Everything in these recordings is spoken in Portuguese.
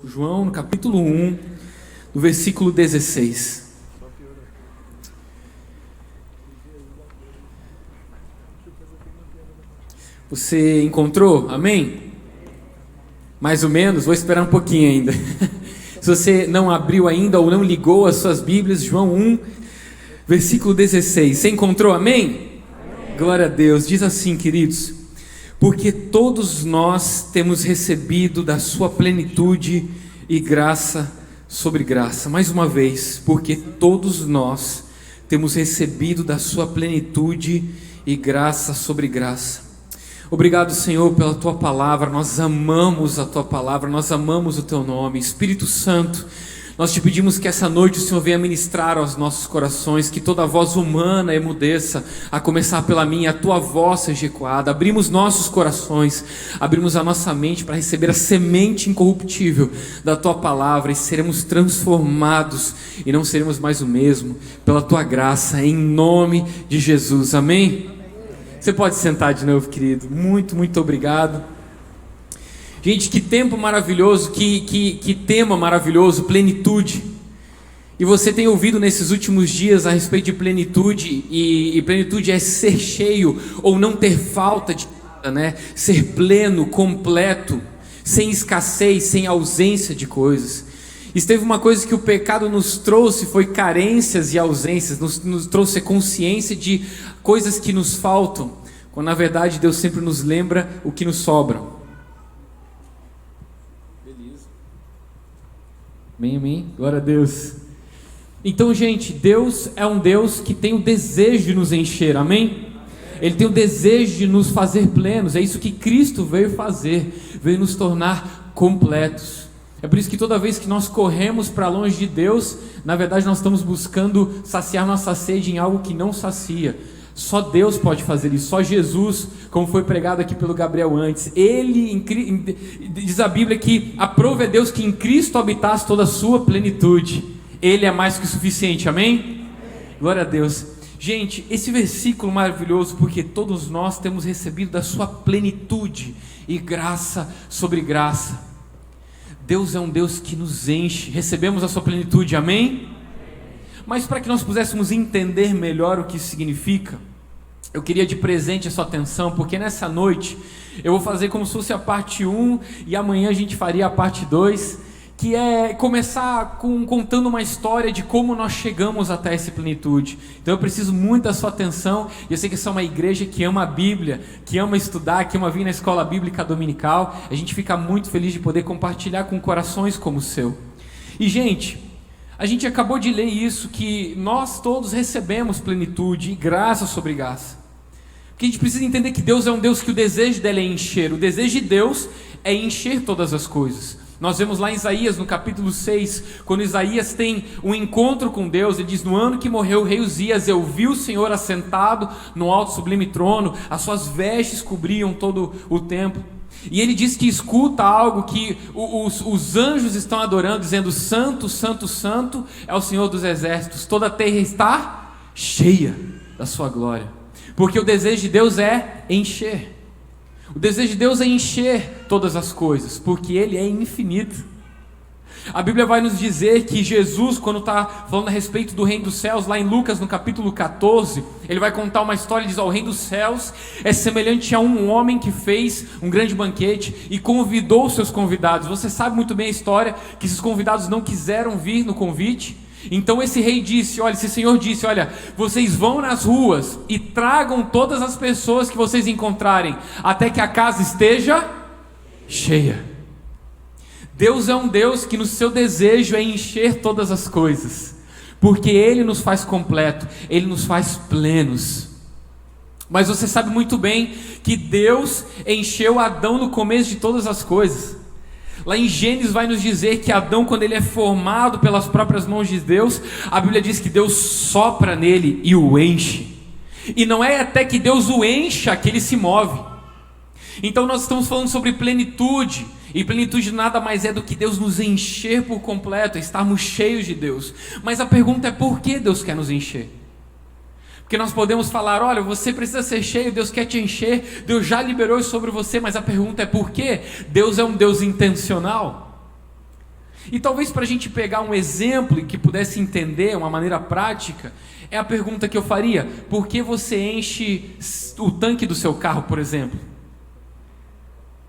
João, no capítulo 1, no versículo 16. Você encontrou? Amém? Mais ou menos, vou esperar um pouquinho ainda. Se você não abriu ainda ou não ligou as suas Bíblias, João 1, versículo 16. Você encontrou? Amém? Glória a Deus. Diz assim, queridos: porque todos nós temos recebido da sua plenitude e graça sobre graça. Mais uma vez, porque todos nós temos recebido da sua plenitude e graça sobre graça. Obrigado, Senhor, pela tua palavra. Nós amamos a tua palavra, nós amamos o teu nome. Espírito Santo, nós te pedimos que essa noite o Senhor venha ministrar aos nossos corações, que toda voz humana emudeça, a começar pela minha, a tua voz seja ecoada. Abrimos nossos corações, abrimos a nossa mente para receber a semente incorruptível da tua palavra, e seremos transformados e não seremos mais o mesmo, pela tua graça, em nome de Jesus, amém? Você pode sentar de novo, querido. Muito obrigado. Gente, que tempo maravilhoso, que tema maravilhoso, plenitude. E você tem ouvido nesses últimos dias a respeito de plenitude, e plenitude é ser cheio ou não ter falta de nada, né? Ser pleno, completo, sem escassez, sem ausência de coisas. E teve uma coisa que o pecado nos trouxe, foi carências e ausências, nos trouxe consciência de coisas que nos faltam, quando na verdade Deus sempre nos lembra o que nos sobra. Amém, glória a Deus. Então, gente, Deus é um Deus que tem o desejo de nos encher, amém? Ele tem o desejo de nos fazer plenos. É isso que Cristo veio fazer, veio nos tornar completos. É por isso que toda vez que nós corremos para longe de Deus, na verdade nós estamos buscando saciar nossa sede em algo que não sacia. Só Deus pode fazer isso, só Jesus, como foi pregado aqui pelo Gabriel antes. Diz a Bíblia que aprove a Deus que em Cristo habitasse toda a sua plenitude. Ele é mais que o suficiente, amém? Glória a Deus. Gente, esse versículo maravilhoso, porque todos nós temos recebido da sua plenitude e graça sobre graça. Deus é um Deus que nos enche, recebemos a sua plenitude, amém? Mas para que nós pudéssemos entender melhor o que isso significa, eu queria de presente a sua atenção, porque nessa noite eu vou fazer como se fosse a parte 1 e amanhã a gente faria a parte 2, que é começar contando uma história de como nós chegamos até essa plenitude. Então eu preciso muito da sua atenção. Eu sei que essa é uma igreja que ama a Bíblia, que ama estudar, que ama vir na escola bíblica dominical. A gente fica muito feliz de poder compartilhar com corações como o seu. E gente, a gente acabou de ler isso, que nós todos recebemos plenitude e graça sobre graça. Porque a gente precisa entender que Deus é um Deus que o desejo dele é encher. O desejo de Deus é encher todas as coisas. Nós vemos lá em Isaías, no capítulo 6, quando Isaías tem um encontro com Deus, ele diz: no ano que morreu o rei Uzias, eu vi o Senhor assentado no alto sublime trono, as suas vestes cobriam todo o templo. E ele diz que escuta algo que os anjos estão adorando, dizendo: santo, santo, santo é o Senhor dos exércitos, toda a terra está cheia da sua glória. Porque o desejo de Deus é encher. O desejo de Deus é encher todas as coisas, porque Ele é infinito. A Bíblia vai nos dizer que Jesus, quando está falando a respeito do reino dos céus, lá em Lucas no capítulo 14, ele vai contar uma história. Ele diz: o reino dos céus é semelhante a um homem que fez um grande banquete e convidou os seus convidados. Você sabe muito bem a história, que esses convidados não quiseram vir no convite. Então esse rei disse, esse senhor disse: olha, vocês vão nas ruas e tragam todas as pessoas que vocês encontrarem, até que a casa esteja cheia. Deus é um Deus que no seu desejo é encher todas as coisas, porque Ele nos faz completo, Ele nos faz plenos. Mas você sabe muito bem que Deus encheu Adão no começo de todas as coisas. Lá em Gênesis vai nos dizer que Adão, quando ele é formado pelas próprias mãos de Deus, a Bíblia diz que Deus sopra nele e o enche. E não é até que Deus o encha que ele se move. Então nós estamos falando sobre plenitude. E plenitude nada mais é do que Deus nos encher por completo, estarmos cheios de Deus. Mas a pergunta é: por que Deus quer nos encher? Porque nós podemos falar: olha, você precisa ser cheio, Deus quer te encher, Deus já liberou isso sobre você. Mas a pergunta é: por quê? Deus é um Deus intencional. E talvez para a gente pegar um exemplo e que pudesse entender uma maneira prática, é a pergunta que eu faria: por que você enche o tanque do seu carro, por exemplo?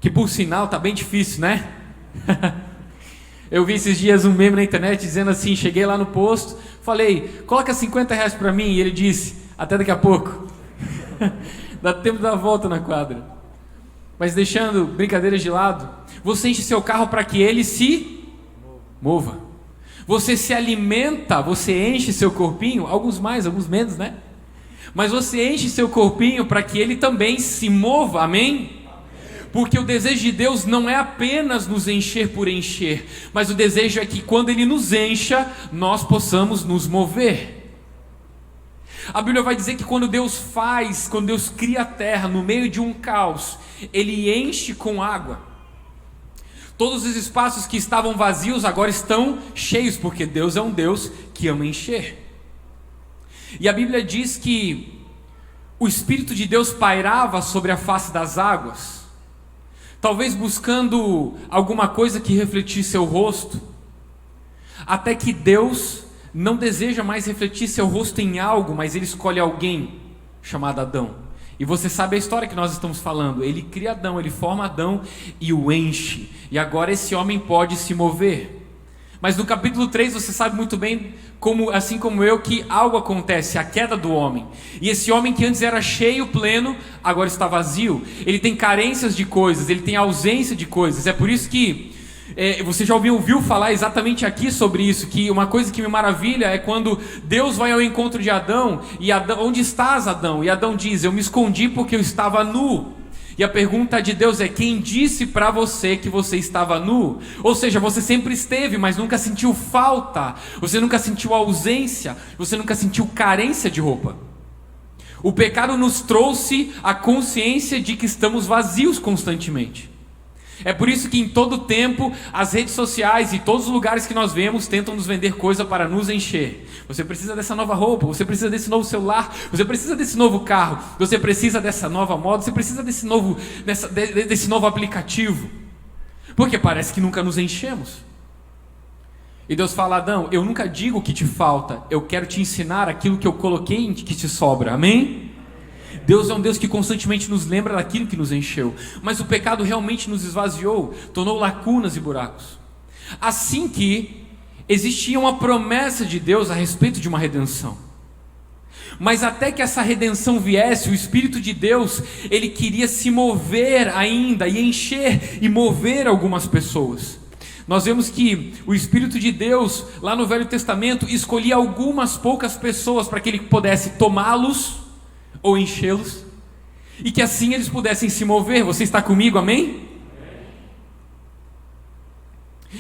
Que por sinal está bem difícil, né? Eu vi esses dias um meme na internet dizendo assim: cheguei lá no posto, falei, coloca R$50 para mim, e ele disse, até daqui a pouco. Dá tempo de dar a volta na quadra. Mas deixando brincadeiras de lado, você enche seu carro para que ele se mova. Você se alimenta, você enche seu corpinho, alguns mais, alguns menos, né? Mas você enche seu corpinho para que ele também se mova, amém? Porque o desejo de Deus não é apenas nos encher por encher, mas o desejo é que quando Ele nos encha, nós possamos nos mover. A Bíblia vai dizer que quando Deus cria a terra no meio de um caos, Ele enche com água. Todos os espaços que estavam vazios agora estão cheios, porque Deus é um Deus que ama encher. E a Bíblia diz que o Espírito de Deus pairava sobre a face das águas, talvez buscando alguma coisa que refletisse seu rosto, até que Deus não deseja mais refletir seu rosto em algo, mas Ele escolhe alguém chamado Adão. E você sabe a história que nós estamos falando. Ele cria Adão, Ele forma Adão e o enche, e agora esse homem pode se mover. Mas no capítulo 3 você sabe muito bem, assim como eu, que algo acontece, a queda do homem. E esse homem que antes era cheio, pleno, agora está vazio. Ele tem carências de coisas, ele tem ausência de coisas. É por isso que você já ouviu falar exatamente aqui sobre isso, que uma coisa que me maravilha é quando Deus vai ao encontro de Adão, e Adão, onde estás, Adão? E Adão diz, eu me escondi porque eu estava nu. E a pergunta de Deus é: quem disse para você que você estava nu? Ou seja, você sempre esteve, mas nunca sentiu falta, você nunca sentiu ausência, você nunca sentiu carência de roupa. O pecado nos trouxe a consciência de que estamos vazios constantemente. É por isso que em todo tempo as redes sociais e todos os lugares que nós vemos tentam nos vender coisa para nos encher. Você precisa dessa nova roupa, você precisa desse novo celular, você precisa desse novo carro, você precisa dessa nova moda, você precisa desse novo aplicativo. Porque parece que nunca nos enchemos. E Deus fala: Adão, eu nunca digo o que te falta, eu quero te ensinar aquilo que eu coloquei em que te sobra, amém? Deus é um Deus que constantemente nos lembra daquilo que nos encheu. Mas o pecado realmente nos esvaziou, tornou lacunas e buracos. Assim que existia uma promessa de Deus a respeito de uma redenção. Mas até que essa redenção viesse, o Espírito de Deus, Ele queria se mover ainda, e encher e mover algumas pessoas. Nós vemos que o Espírito de Deus, lá no Velho Testamento, escolhia algumas poucas pessoas para que Ele pudesse tomá-los ou enchê-los, e que assim eles pudessem se mover. Você está comigo, amém?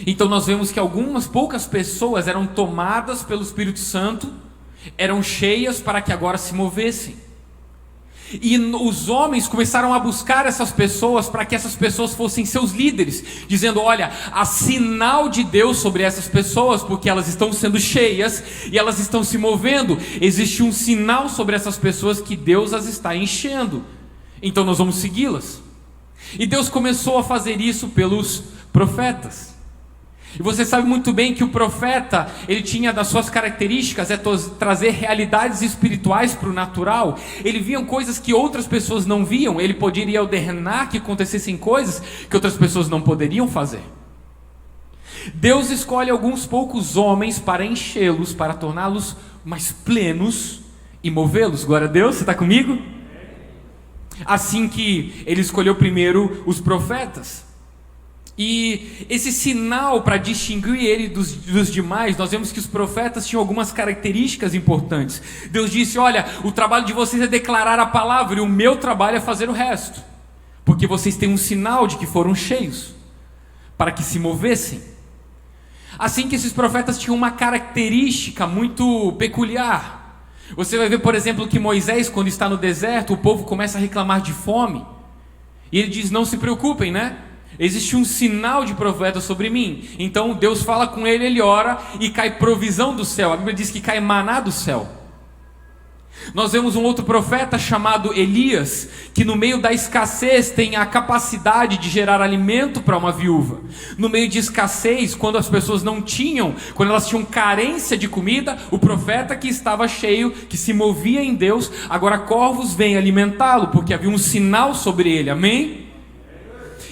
Então nós vemos que algumas poucas pessoas eram tomadas pelo Espírito Santo, eram cheias para que agora se movessem. E os homens começaram a buscar essas pessoas para que essas pessoas fossem seus líderes, dizendo: olha, há sinal de Deus sobre essas pessoas, porque elas estão sendo cheias e elas estão se movendo. Existe um sinal sobre essas pessoas que Deus as está enchendo, então nós vamos segui-las. E Deus começou a fazer isso pelos profetas. E você sabe muito bem que o profeta, ele tinha das suas características trazer realidades espirituais para o natural. Ele via coisas que outras pessoas não viam. Ele poderia ordenar que acontecessem coisas que outras pessoas não poderiam fazer. Deus escolhe alguns poucos homens para enchê-los, para torná-los mais plenos e movê-los. Glória a Deus, você está comigo? Assim que Ele escolheu primeiro os profetas. E esse sinal para distinguir ele dos demais, nós vemos que os profetas tinham algumas características importantes. Deus disse: olha, o trabalho de vocês é declarar a palavra, e o meu trabalho é fazer o resto, porque vocês têm um sinal de que foram cheios, para que se movessem. Assim que esses profetas tinham uma característica muito peculiar. Você vai ver, por exemplo, que Moisés, quando está no deserto, o povo começa a reclamar de fome, e ele diz: não se preocupem, né? Existe um sinal de profeta sobre mim. Então Deus fala com ele, ele ora, e cai provisão do céu. A Bíblia diz que cai maná do céu. Nós vemos um outro profeta chamado Elias, que no meio da escassez tem a capacidade de gerar alimento para uma viúva. No meio de escassez, quando as pessoas não tinham, quando elas tinham carência de comida, o profeta que estava cheio, que se movia em Deus, agora corvos vêm alimentá-lo, porque havia um sinal sobre ele, amém?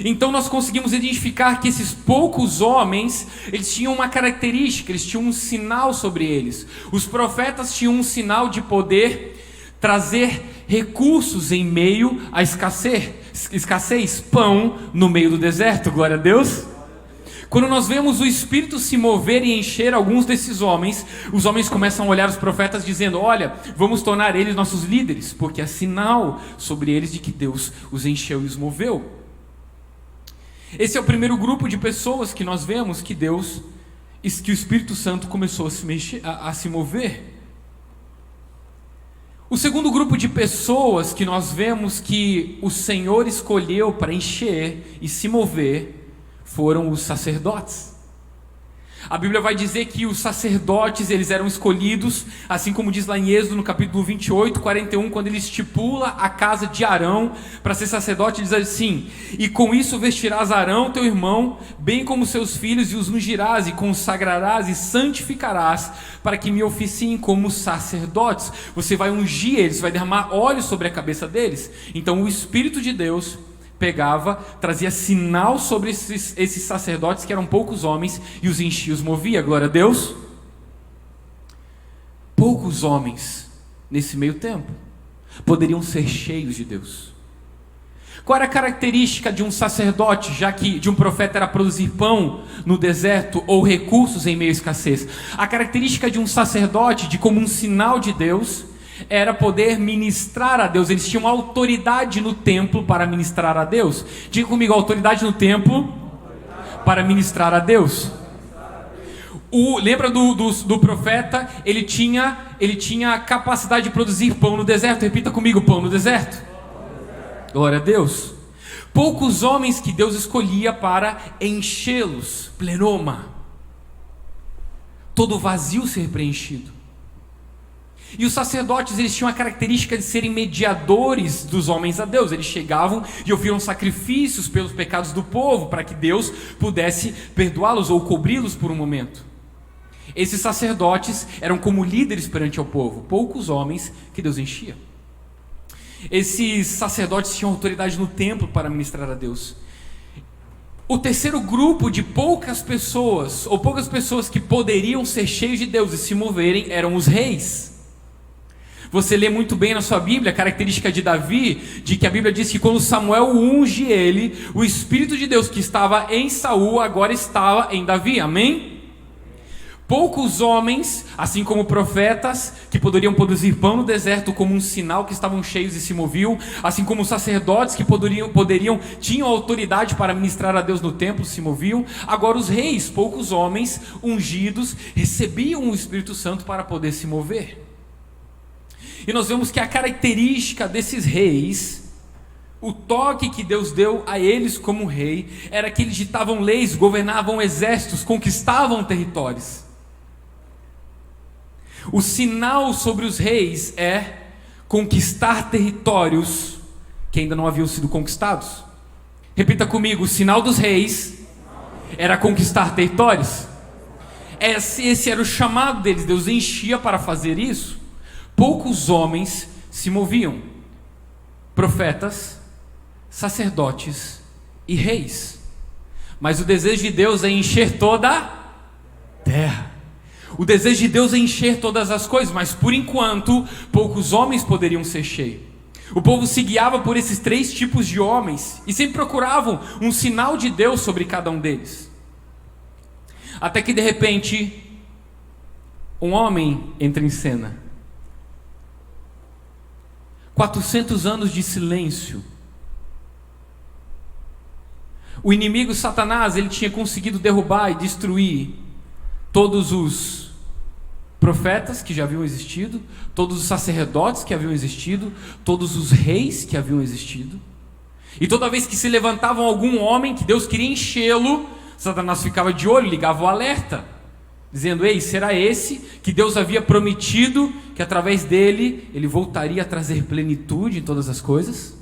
Então nós conseguimos identificar que esses poucos homens, eles tinham uma característica, eles tinham um sinal sobre eles. Os profetas tinham um sinal de poder trazer recursos em meio à escassez, pão no meio do deserto, glória a Deus. Quando nós vemos o Espírito se mover e encher alguns desses homens, os homens começam a olhar os profetas dizendo: olha, vamos tornar eles nossos líderes, porque é sinal sobre eles de que Deus os encheu e os moveu. Esse é o primeiro grupo de pessoas que nós vemos que que o Espírito Santo começou a se mover. O segundo grupo de pessoas que nós vemos que o Senhor escolheu para encher e se mover foram os sacerdotes. A Bíblia vai dizer que os sacerdotes, eles eram escolhidos, assim como diz lá em Êxodo, no capítulo 28, 41, quando ele estipula a casa de Arão para ser sacerdote, ele diz assim: e com isso vestirás Arão, teu irmão, bem como seus filhos, e os ungirás, e consagrarás, e santificarás, para que me oficiem como sacerdotes. Você vai ungir eles, vai derramar óleo sobre a cabeça deles. Então o Espírito de Deus pegava, trazia sinal sobre esses sacerdotes, que eram poucos homens, e os enchia, os movia, glória a Deus. Poucos homens, nesse meio tempo, poderiam ser cheios de Deus. Qual era a característica de um sacerdote, já que de um profeta era produzir pão no deserto, ou recursos em meio à escassez? A característica de um sacerdote, de como um sinal de Deus, era poder ministrar a Deus. Eles tinham autoridade no templo para ministrar a Deus. Diga comigo: autoridade no templo para ministrar a Deus. Lembra do profeta? Ele tinha a capacidade de produzir pão no deserto. Repita comigo: pão no deserto. Glória a Deus. Poucos homens que Deus escolhia para enchê-los, pleroma, todo vazio ser preenchido. E os sacerdotes, eles tinham a característica de serem mediadores dos homens a Deus. Eles chegavam e ofereciam sacrifícios pelos pecados do povo, para que Deus pudesse perdoá-los ou cobri-los por um momento. Esses sacerdotes eram como líderes perante ao povo, poucos homens que Deus enchia. Esses sacerdotes tinham autoridade no templo para ministrar a Deus. O terceiro grupo de poucas pessoas, ou poucas pessoas que poderiam ser cheios de Deus e se moverem, eram os reis. Você lê muito bem na sua Bíblia a característica de Davi, de que a Bíblia diz que quando Samuel unge ele, o Espírito de Deus que estava em Saul agora estava em Davi, amém? Poucos homens, assim como profetas, que poderiam produzir pão no deserto como um sinal que estavam cheios e se moviam, assim como sacerdotes que tinham autoridade para ministrar a Deus no templo, se moviam. Agora os reis, poucos homens ungidos, recebiam o Espírito Santo para poder se mover. E nós vemos que a característica desses reis, o toque que Deus deu a eles como rei, era que eles ditavam leis, governavam exércitos, conquistavam territórios. O sinal sobre os reis é conquistar territórios que ainda não haviam sido conquistados. Repita comigo: o sinal dos reis era conquistar territórios. Esse era o chamado deles. Deus enchia para fazer isso. Poucos homens se moviam: profetas, sacerdotes e reis. Mas o desejo de Deus é encher toda a terra. O desejo de Deus é encher todas as coisas, mas por enquanto poucos homens poderiam ser cheios. O povo se guiava por esses três tipos de homens e sempre procuravam um sinal de Deus sobre cada um deles. Até que de repente um homem entra em cena. 400 anos de silêncio. O inimigo Satanás, ele tinha conseguido derrubar e destruir todos os profetas que já haviam existido, todos os sacerdotes que haviam existido, todos os reis que haviam existido. E toda vez que se levantavam algum homem que Deus queria enchê-lo, Satanás ficava de olho, ligava o alerta. dizendo: ei, será esse que Deus havia prometido que através dele ele voltaria a trazer plenitude em todas as coisas?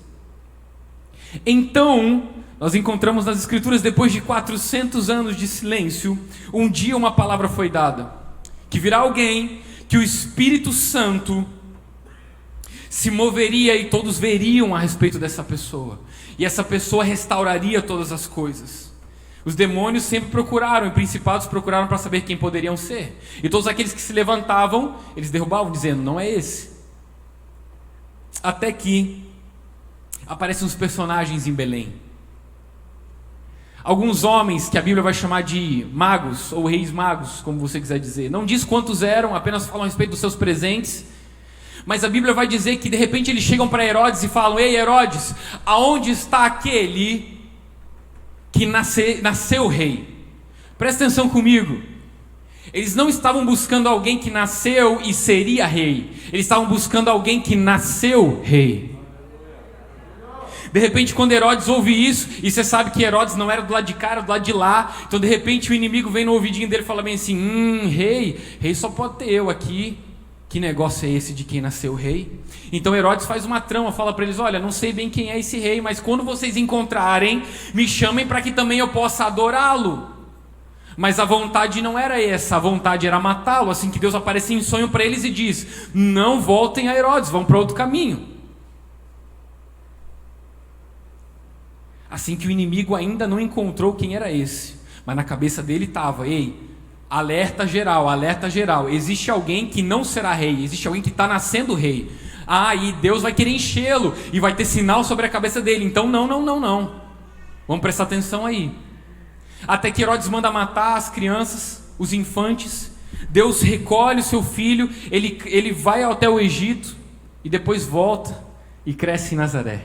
Então, nós encontramos nas Escrituras, depois de 400 anos de silêncio, um dia uma palavra foi dada, que virá alguém, que o Espírito Santo se moveria e todos veriam a respeito dessa pessoa, e essa pessoa restauraria todas as coisas. Os demônios sempre procuraram, e principados procuraram para saber quem poderiam ser, e todos aqueles que se levantavam, eles derrubavam, dizendo: não é esse. Até que aparecem os personagens em Belém, alguns homens que a Bíblia vai chamar de magos, ou reis magos, como você quiser dizer. Não diz quantos eram, apenas falam a respeito dos seus presentes. Mas a Bíblia vai dizer que de repente eles chegam para Herodes e falam: ei, Herodes, aonde está aquele que nasceu rei? Presta atenção comigo. Eles não estavam buscando alguém que nasceu e seria rei. Eles estavam buscando alguém que nasceu rei. De repente, quando Herodes ouve isso, e você sabe que Herodes não era do lado de cá, era do lado de lá. Então de repente o inimigo vem no ouvidinho dele e fala bem assim: rei só pode ter eu aqui. Que negócio é esse de quem nasceu rei? Então Herodes faz uma trama, fala para eles: olha, não sei bem quem é esse rei, mas quando vocês encontrarem, me chamem para que também eu possa adorá-lo. Mas a vontade não era essa, a vontade era matá-lo. Assim que Deus aparece em sonho para eles e diz: não voltem a Herodes, vão para outro caminho. Assim que o inimigo ainda não encontrou quem era esse, mas na cabeça dele estava: ei, alerta geral, existe alguém que não será rei, existe alguém que está nascendo rei. E Deus vai querer enchê-lo, e vai ter sinal sobre a cabeça dele. Então não, vamos prestar atenção aí. Até que Herodes manda matar as crianças, os infantes. Deus recolhe o seu filho, ele vai até o Egito, e depois volta e cresce em Nazaré.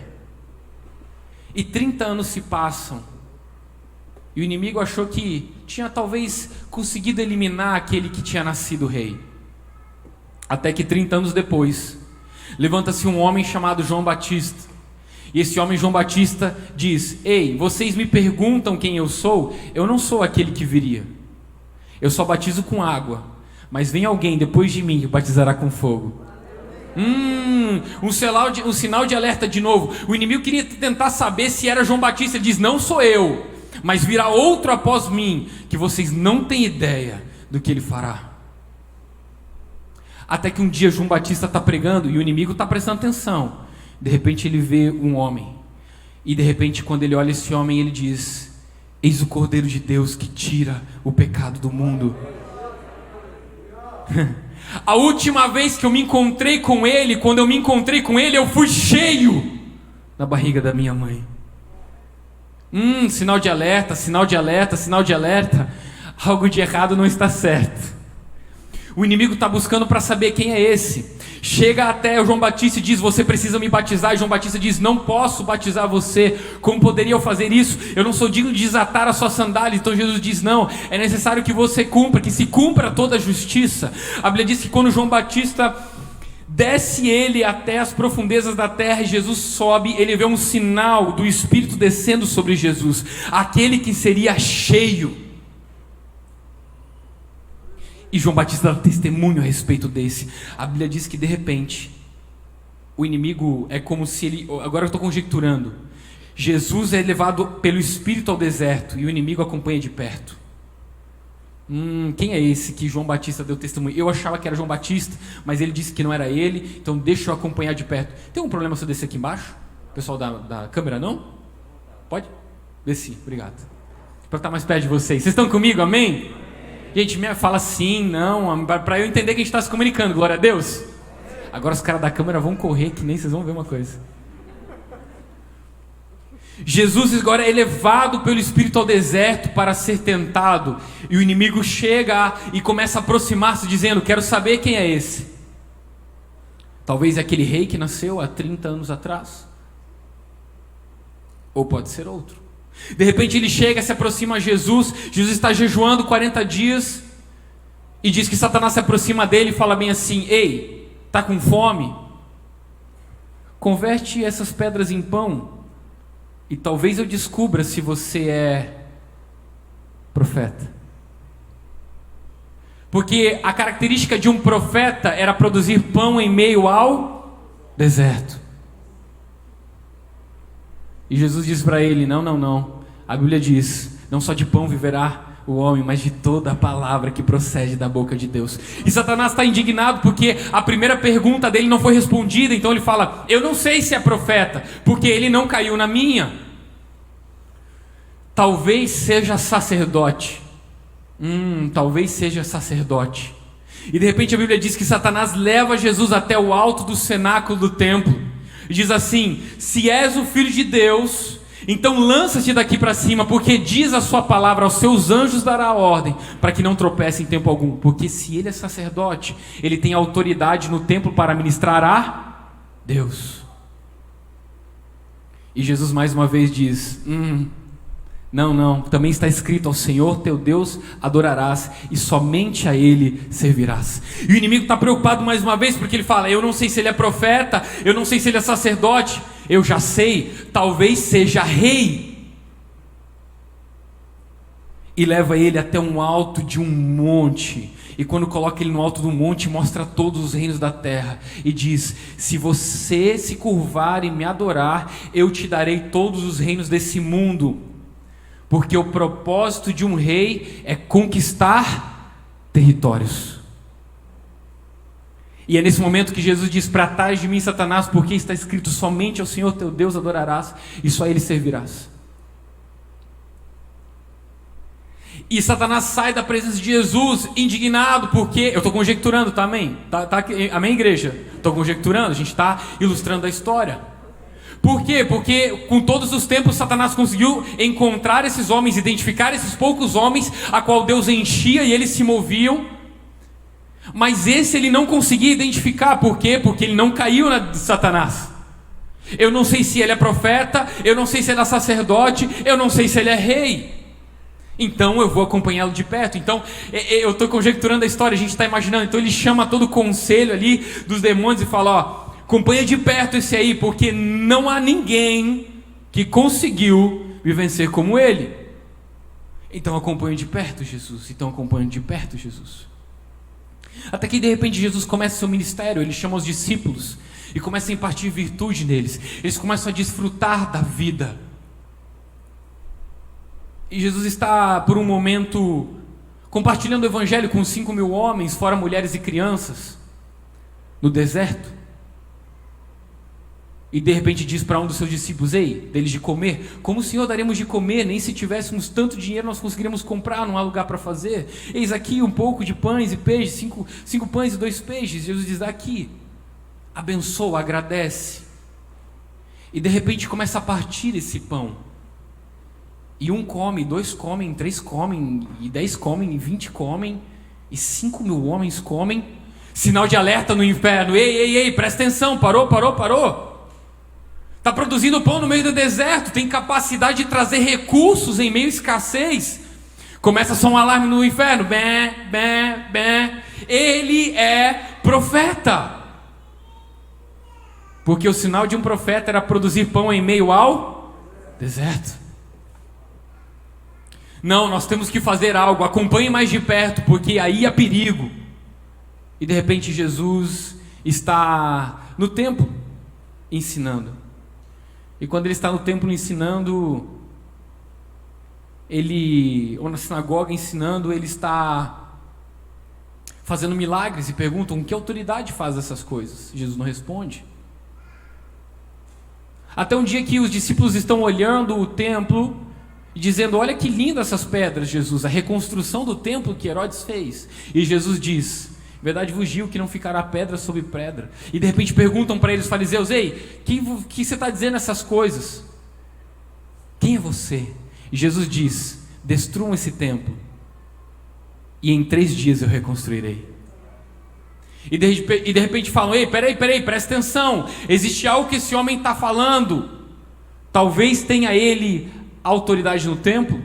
E 30 anos se passam, e o inimigo achou que tinha talvez conseguido eliminar aquele que tinha nascido rei. Até que 30 anos depois, levanta-se um homem chamado João Batista. E esse homem, João Batista, diz: ei, vocês me perguntam quem eu sou? Eu não sou aquele que viria. Eu só batizo com água, mas vem alguém depois de mim que batizará com fogo. Um sinal de alerta de novo. O inimigo queria tentar saber se era João Batista. Ele diz: não sou eu, mas virá outro após mim, que vocês não têm ideia do que ele fará. Até que um dia João Batista está pregando e o inimigo está prestando atenção. De repente ele vê um homem, e de repente quando ele olha esse homem, ele diz: eis o Cordeiro de Deus que tira o pecado do mundo. A última vez que eu me encontrei com ele, quando eu me encontrei com ele, eu fui cheio na barriga da minha mãe. Sinal de alerta. Algo de errado não está certo. O inimigo está buscando para saber quem é esse. Chega até o João Batista e diz: você precisa me batizar. E João Batista diz: não posso batizar você. Como poderia eu fazer isso? Eu não sou digno de desatar a sua sandália. Então Jesus diz: não, é necessário que você cumpra, que se cumpra toda a justiça. A Bíblia diz que quando João Batista desce ele até as profundezas da terra e Jesus sobe, ele vê um sinal do Espírito descendo sobre Jesus, aquele que seria cheio. E João Batista dá testemunho a respeito desse. A Bíblia diz que de repente o inimigo é como se ele... Agora eu estou conjecturando. Jesus é levado pelo Espírito ao deserto e o inimigo acompanha de perto. Quem é esse que João Batista deu testemunho? Eu achava que era João Batista, mas ele disse que não era ele, então deixa eu acompanhar de perto. Tem um problema se eu descer aqui embaixo? Pessoal da câmera, não? Pode? Desci, obrigado. Para estar mais perto de vocês. Vocês estão comigo, amém? Gente, fala sim, não, para eu entender que a gente está se comunicando, glória a Deus. Agora os caras da câmera vão correr, que nem vocês vão ver uma coisa. Jesus agora é levado pelo Espírito ao deserto para ser tentado. E o inimigo chega e começa a aproximar-se dizendo: quero saber quem é esse. Talvez é aquele rei que nasceu há 30 anos atrás. Ou pode ser outro. De repente ele chega, se aproxima a Jesus. Jesus está jejuando 40 dias. E diz que Satanás se aproxima dele e fala bem assim: ei, está com fome? Converte essas pedras em pão, e talvez eu descubra se você é profeta. Porque a característica de um profeta era produzir pão em meio ao deserto. E Jesus diz para ele: não. A Bíblia diz: não só de pão viverá o homem, mas de toda a palavra que procede da boca de Deus. E Satanás está indignado porque a primeira pergunta dele não foi respondida. Então ele fala: eu não sei se é profeta, porque ele não caiu na minha. Talvez seja sacerdote. Talvez seja sacerdote. E de repente a Bíblia diz que Satanás leva Jesus até o alto do cenáculo do templo e diz assim: se és o Filho de Deus, então lança-te daqui para cima, porque diz a sua palavra: aos seus anjos dará ordem, para que não tropece em tempo algum. Porque se ele é sacerdote, ele tem autoridade no templo para ministrar a Deus. E Jesus mais uma vez diz: não, também está escrito: ao Senhor teu Deus adorarás, e somente a Ele servirás. E o inimigo está preocupado mais uma vez, porque ele fala: eu não sei se ele é profeta, eu não sei se ele é sacerdote, eu já sei, talvez seja rei. E leva ele até um alto de um monte, e quando coloca ele no alto do monte, mostra todos os reinos da terra, e diz: se você se curvar e me adorar, eu te darei todos os reinos desse mundo. Porque o propósito de um rei é conquistar territórios. E é nesse momento que Jesus diz: para trás de mim, Satanás, porque está escrito: somente ao Senhor teu Deus adorarás, e só a Ele servirás. E Satanás sai da presença de Jesus indignado, porque... eu estou conjecturando, tá, amém? Amém, igreja? Estou conjecturando, a gente está ilustrando a história. Por quê? Porque com todos os tempos Satanás conseguiu encontrar esses homens, identificar esses poucos homens a qual Deus enchia e eles se moviam. Mas esse ele não conseguia identificar. Por quê? Porque ele não caiu na de Satanás. Eu não sei se ele é profeta, eu não sei se ele é sacerdote, eu não sei se ele é rei. Então eu vou acompanhá-lo de perto. Então eu estou conjecturando a história, a gente está imaginando. Então ele chama todo o conselho ali dos demônios e fala: ó, acompanha de perto esse aí, porque não há ninguém que conseguiu me vencer como ele. Então acompanha de perto Jesus. Então acompanha de perto Jesus. Até que de repente Jesus começa seu ministério. Ele chama os discípulos e começa a impartir virtude neles. Eles começam a desfrutar da vida. E Jesus está por um momento compartilhando o evangelho com 5.000 homens, fora mulheres e crianças, no deserto. E de repente diz para um dos seus discípulos: ei, deles de comer. Como o Senhor daremos de comer? Nem se tivéssemos tanto dinheiro nós conseguiríamos comprar, não há lugar para fazer. Eis aqui um pouco de pães e peixes, cinco pães e 2 peixes. Jesus diz: dá aqui, abençoa, agradece. E de repente começa a partir esse pão. E 1 come, 2 comem, 3 comem, e 10 comem, e 20 comem, e 5.000 homens comem. Sinal de alerta no inferno: ei, presta atenção, parou. Está produzindo pão no meio do deserto, tem capacidade de trazer recursos em meio à escassez. Começa só um alarme no inferno: bem. Ele é profeta. Porque o sinal de um profeta era produzir pão em meio ao deserto. Não, nós temos que fazer algo, acompanhe mais de perto, porque aí há perigo. E de repente Jesus está no templo ensinando. E quando ele está no templo ensinando, ou na sinagoga ensinando, ele está fazendo milagres e perguntam: com que autoridade faz essas coisas? Jesus não responde. Até um dia que os discípulos estão olhando o templo e dizendo: olha que lindas essas pedras, Jesus, a reconstrução do templo que Herodes fez. E Jesus diz: verdade vos digo que não ficará pedra sobre pedra. E de repente perguntam para eles, fariseus: ei, que você está dizendo essas coisas? Quem é você? E Jesus diz: destruam esse templo, e em 3 dias eu reconstruirei. E de repente falam: ei, peraí, presta atenção, existe algo que esse homem está falando. Talvez tenha ele autoridade no templo.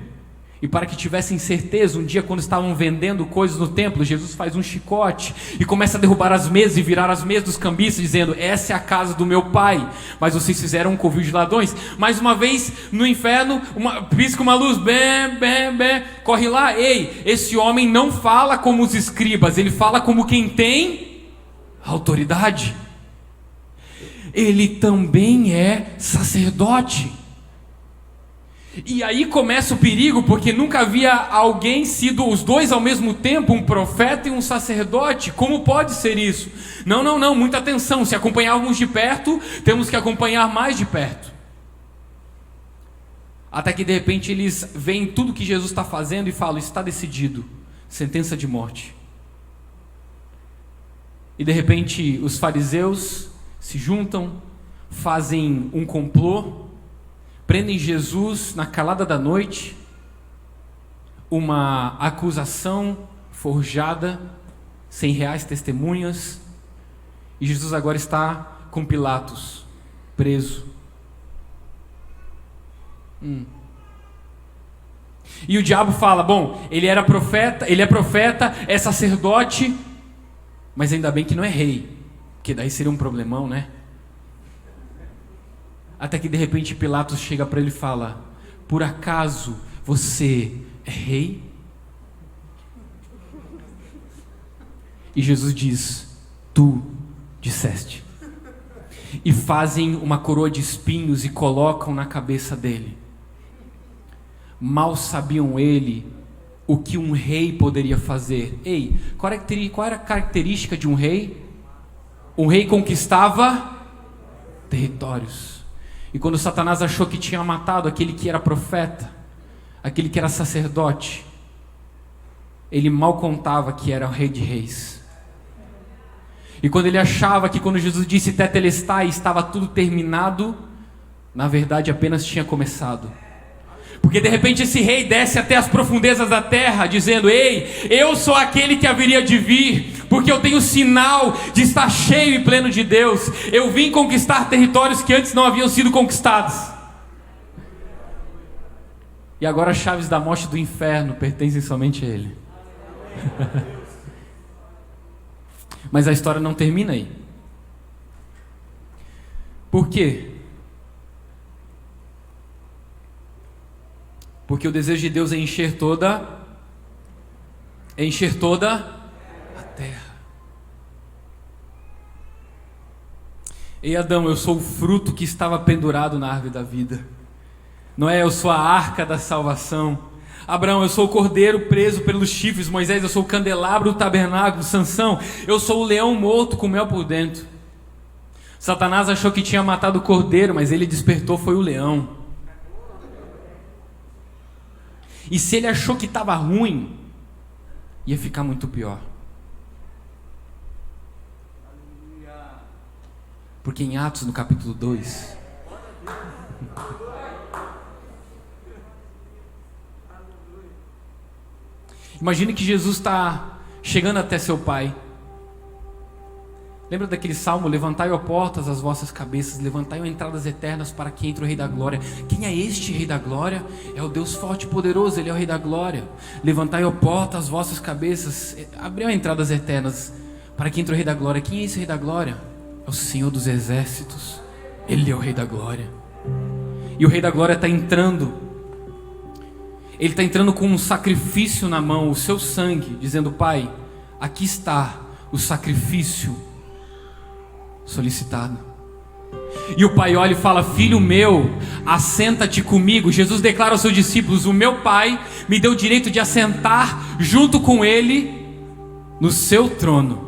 E para que tivessem certeza, um dia quando estavam vendendo coisas no templo, Jesus faz um chicote e começa a derrubar as mesas e virar as mesas dos cambistas, dizendo: essa é a casa do meu pai, mas vocês fizeram um covil de ladrões. Mais uma vez, no inferno, pisca uma luz, bem, corre lá. Ei, esse homem não fala como os escribas, ele fala como quem tem autoridade. Ele também é sacerdote. E aí começa o perigo, porque nunca havia alguém sido os dois ao mesmo tempo, um profeta e um sacerdote. Como pode ser isso? Não, muita atenção. Se acompanharmos de perto, temos que acompanhar mais de perto. Até que de repente eles veem tudo que Jesus está fazendo e falam: está decidido, sentença de morte. E de repente os fariseus se juntam, fazem um complô, prendem Jesus na calada da noite, uma acusação forjada, sem reais testemunhas, e Jesus agora está com Pilatos, preso. E o diabo fala: bom, ele é profeta, é sacerdote, mas ainda bem que não é rei, porque daí seria um problemão, né? Até que de repente Pilatos chega para ele e fala: por acaso você é rei? E Jesus diz: tu disseste. E fazem uma coroa de espinhos e colocam na cabeça dele. Mal sabiam ele o que um rei poderia fazer. Ei, qual era a característica de um rei? Um rei conquistava territórios. E quando Satanás achou que tinha matado aquele que era profeta, aquele que era sacerdote, ele mal contava que era o rei de reis. E quando ele achava que quando Jesus disse tetelestai estava tudo terminado, na verdade apenas tinha começado. Porque de repente esse rei desce até as profundezas da terra, dizendo: ei, eu sou aquele que haveria de vir, porque eu tenho sinal de estar cheio e pleno de Deus. Eu vim conquistar territórios que antes não haviam sido conquistados. E agora as chaves da morte e do inferno pertencem somente a ele. Mas a história não termina aí. Por quê? Porque o desejo de Deus é encher toda a terra. Ei, Adão, eu sou o fruto que estava pendurado na árvore da vida. Noé, eu sou a arca da salvação. Abraão, eu sou o cordeiro preso pelos chifres. Moisés, eu sou o candelabro do tabernáculo. Sansão, eu sou o leão morto com mel por dentro. Satanás achou que tinha matado o cordeiro, mas ele despertou foi o leão. E se ele achou que estava ruim, ia ficar muito pior. Porque em Atos, no capítulo 2, imagine que Jesus está chegando até seu Pai. Lembra daquele salmo: levantai, ó portas, as vossas cabeças, levantai, ó entradas eternas, para que entre o Rei da Glória. Quem é este Rei da Glória? É o Deus forte e poderoso, Ele é o Rei da Glória. Levantai, ó portas, as vossas cabeças, abriu entradas eternas, para que entre o Rei da Glória. Quem é esse Rei da Glória? É o Senhor dos Exércitos, Ele é o Rei da Glória. E o Rei da Glória está entrando. Ele está entrando com um sacrifício na mão, o seu sangue, dizendo: Pai, aqui está o sacrifício solicitado. E o Pai olha e fala: filho meu, assenta-te comigo. Jesus declara aos seus discípulos: o meu Pai me deu o direito de assentar junto com Ele no seu trono.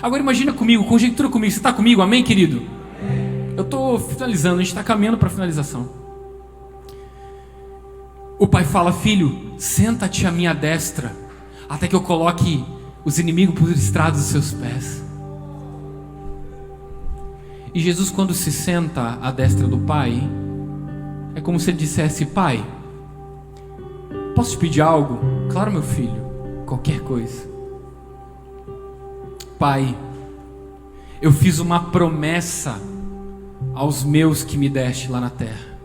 Agora imagina comigo, conjectura comigo. Você está comigo, amém, querido? Eu estou finalizando, a gente está caminhando para a finalização. O Pai fala: filho, senta-te à minha destra, até que eu coloque os inimigos por estrados dos seus pés. E Jesus, quando se senta à destra do Pai, é como se ele dissesse: Pai, posso te pedir algo? Claro, meu filho, qualquer coisa. Pai, eu fiz uma promessa aos meus que me deste lá na terra.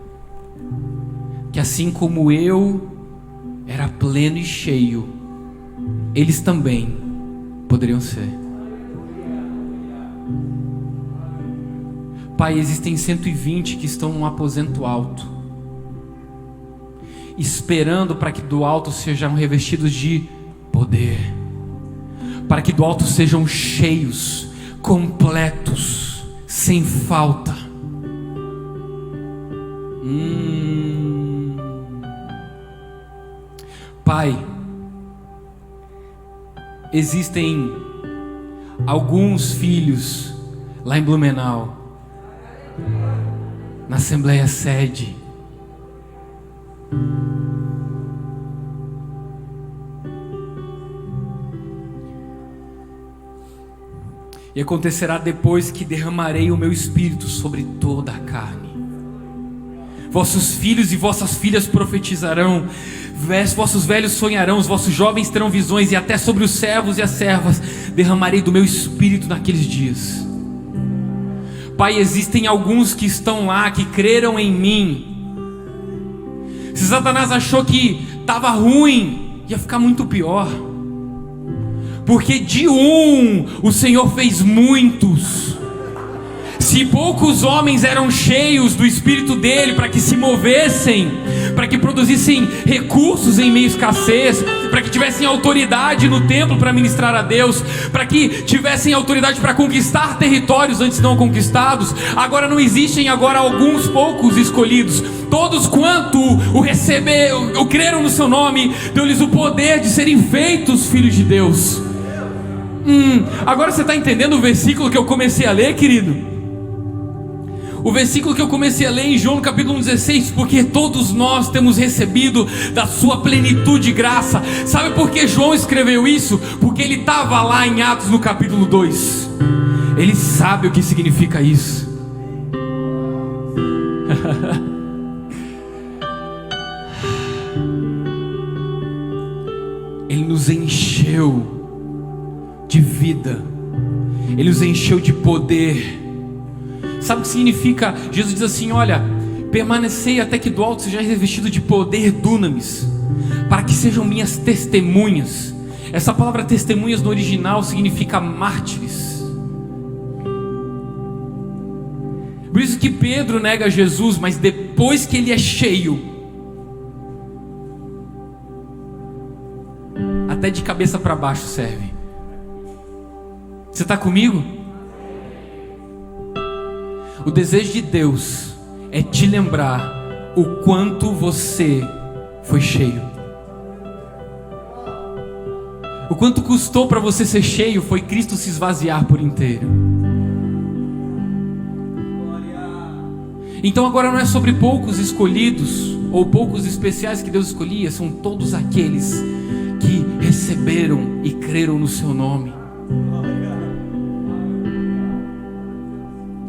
que assim como eu era pleno e cheio, eles também poderiam ser. Pai, existem 120 que estão num aposento alto, esperando para que do alto sejam revestidos de poder, para que do alto sejam cheios, completos, sem falta. Pai, existem alguns filhos lá em Blumenau, na Assembleia Sede, e acontecerá depois que derramarei o meu espírito sobre toda a carne. Vossos filhos e vossas filhas profetizarão, vossos velhos sonharão, os vossos jovens terão visões, e até sobre os servos e as servas derramarei do meu espírito naqueles dias. Pai, existem alguns que estão lá, que creram em mim. Se Satanás achou que estava ruim, ia ficar muito pior, porque de um o Senhor fez muitos. Se poucos homens eram cheios do Espírito dele para que se movessem, para que produzissem recursos em meio à escassez, para que tivessem autoridade no templo para ministrar a Deus, para que tivessem autoridade para conquistar territórios antes não conquistados, agora não existem agora alguns poucos escolhidos. Todos quanto o receberam, o creram no seu nome, deu-lhes o poder de serem feitos filhos de Deus. Agora você está entendendo o versículo que eu comecei a ler, querido? O versículo que eu comecei a ler em João, no capítulo 16, porque todos nós temos recebido da sua plenitude de graça. Sabe por que João escreveu isso? Porque ele estava lá em Atos no capítulo 2. Ele sabe o que significa isso. Ele nos encheu de vida, Ele nos encheu de poder. Sabe o que significa? Jesus diz assim: olha, permanecei até que do alto seja revestido de poder, dunamis, para que sejam minhas testemunhas. Essa palavra testemunhas no original significa mártires. Por isso que Pedro nega Jesus, mas depois que ele é cheio, até de cabeça para baixo serve. Você está comigo? O desejo de Deus é te lembrar o quanto você foi cheio. O quanto custou para você ser cheio foi Cristo se esvaziar por inteiro. Então agora não é sobre poucos escolhidos ou poucos especiais que Deus escolhia, são todos aqueles que receberam e creram no seu nome.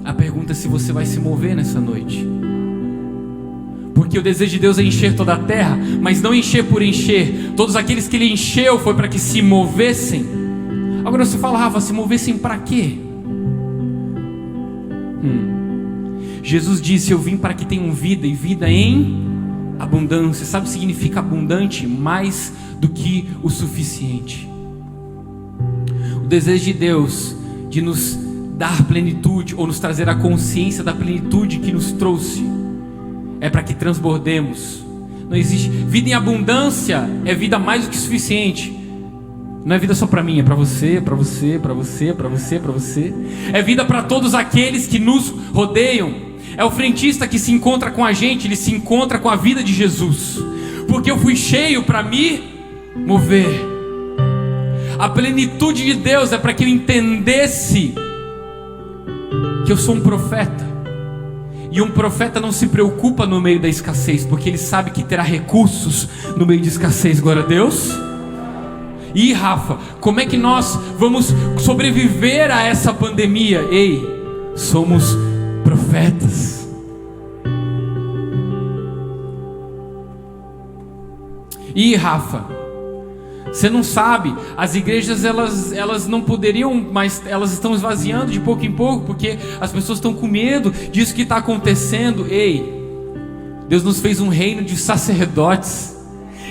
A pergunta é se você vai se mover nessa noite, porque o desejo de Deus é encher toda a terra, mas não encher por encher. Todos aqueles que Ele encheu foi para que se movessem. Agora você fala: Rafa, se movessem para quê? Jesus disse: eu vim para que tenham vida, e vida em abundância. Sabe o que significa abundante? Mais do que o suficiente. O desejo de Deus de nos dar plenitude, ou nos trazer a consciência da plenitude que nos trouxe, é para que transbordemos. Não existe vida em abundância, é vida mais do que suficiente. Não é vida só para mim, é para você, para você, para você, para você, para você. É vida para todos aqueles que nos rodeiam. É o frentista que se encontra com a gente, ele se encontra com a vida de Jesus, porque eu fui cheio para me mover. A plenitude de Deus é para que eu entendesse que eu sou um profeta, e um profeta não se preocupa no meio da escassez, porque ele sabe que terá recursos no meio de escassez. Glória a Deus. E Rafa, como é que nós vamos sobreviver a essa pandemia? Ei, somos profetas. E Rafa, você não sabe, as igrejas elas não poderiam, mas elas estão esvaziando de pouco em pouco, porque as pessoas estão com medo disso que está acontecendo. Ei, Deus nos fez um reino de sacerdotes.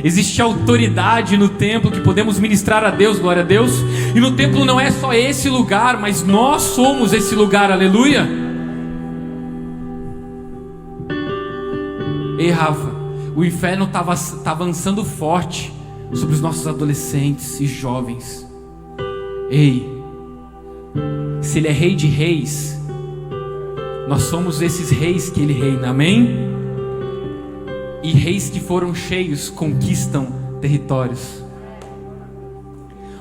Existe autoridade no templo que podemos ministrar a Deus, glória a Deus. E no templo não é só esse lugar, mas nós somos esse lugar, aleluia. Ei, Rafa, o inferno está avançando forte sobre os nossos adolescentes e jovens. Ei, se Ele é rei de reis, nós somos esses reis que Ele reina, amém? E reis que foram cheios conquistam territórios.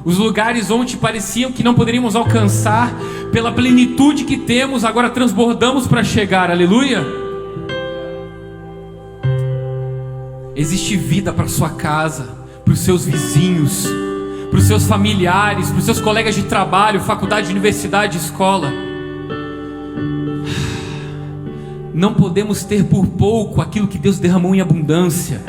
Os lugares onde pareciam que não poderíamos alcançar, pela plenitude que temos, agora transbordamos para chegar, aleluia. Existe vida para sua casa, para os seus vizinhos, para os seus familiares, para os seus colegas de trabalho, faculdade, universidade, escola. Não podemos ter por pouco aquilo que Deus derramou em abundância.